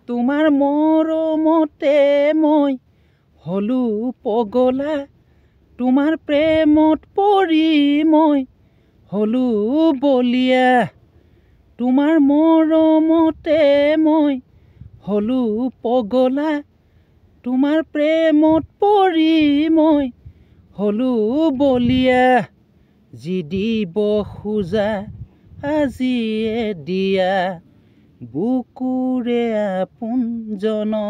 তোমাৰ মৰমতে মই হলো পগলা তোমাৰ প্ৰেমত পৰি মই হলো বলিয়া তোমাৰ মৰমতে মই হলো পগলা তোমাৰ প্ৰেমত পৰি মই হলো বলিয়া যি দিব খোজা আজিয়ে দিয়া বুকুৰে আপোনজনক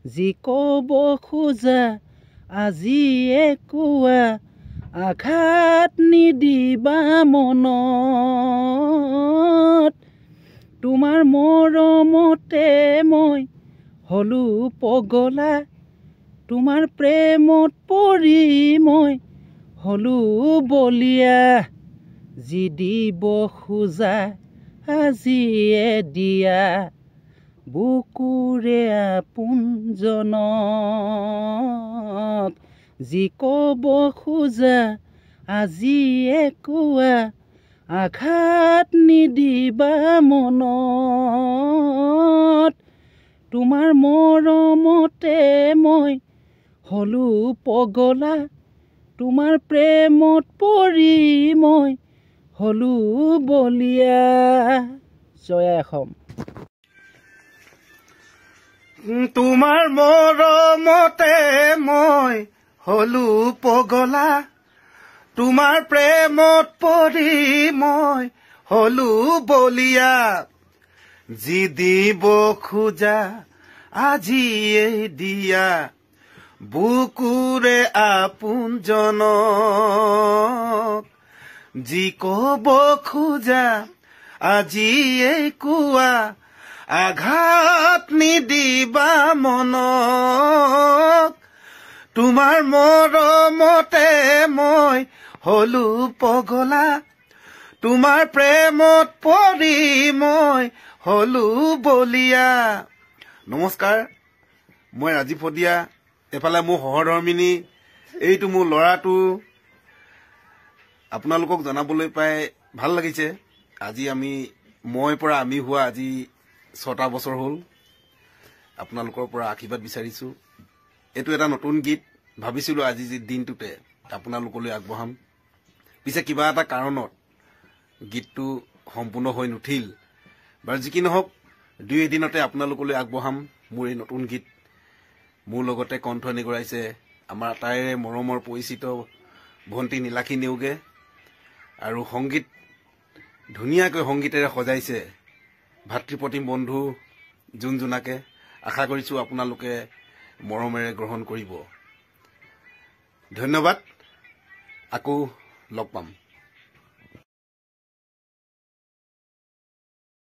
যি ক'ব খোজা আজিয়ে কোৱা আঘাত নিদিবা মনত তোমাৰ মৰমতে মই হলো পগলা তোমাৰ প্ৰেমত পৰি মই হলো বলিয়া যি দিব খোজা আজিয়ে দিয়া বুকুৰে আপোনজনক যি ক'ব খোজা আজিয়ে কোৱা আঘাত নিদিবা মনত তোমাৰ মৰমতে মই হলো পগলা তোমাৰ প্ৰেমত পৰি মই হলো বলিয়া জয় অসম তোমাৰ মৰমতে মই হলো পগলা তোমাৰ প্ৰেমত পৰি মই হলো বলিয়া যি দিব খোজা আজিয়ে দিয়া বুকুৰে আপোনজনক যি ক'ব খোজা আজিয়ে কোৱা আঘাত নিদিবা মনক তোমাৰ মৰমতে মই হলো পগলা তোমাৰ প্ৰেমত পৰি মই হলো বলিয়া নমস্কাৰ মই ৰাজীৱ ফদিয়া এফালে মোৰ সহধৰ্মিনী এইটো মোৰ ল'ৰাটো আপোনালোকক জনাবলৈ পাই ভাল লাগিছে আজি মই পৰা আমি হোৱা আজি 6টা বছৰ হ'ল আপোনালোকৰ পৰা আশীৰ্বাদ বিচাৰিছো এইটো এটা নতুন গীত ভাবিছিলো আজি দিনটোতে আপোনালোকলৈ আগবঢ়াম পিছে কিবা এটা কাৰণত গীতটো সম্পূৰ্ণ হৈ নুঠিল বাৰু যি কি নহওক 2 এদিনতে আপোনালোকলৈ আগবঢ়াম মোৰ এই নতুন গীত মোৰ লগতে কণ্ঠনি কৰাইছে আমাৰ তাইৰে মৰমৰ পৰিচিত ভণ্টি নীলাক্ষী নেওগে আৰু সংগীত ধুনীয়াকৈ সংগীতেৰে সজাইছে ভাতৃপ্ৰতিম বন্ধু জোনাকে আশা কৰিছো আপোনালোকে মৰমেৰে গ্ৰহণ কৰিব ধন্যবাদ আকৌ লগ পাম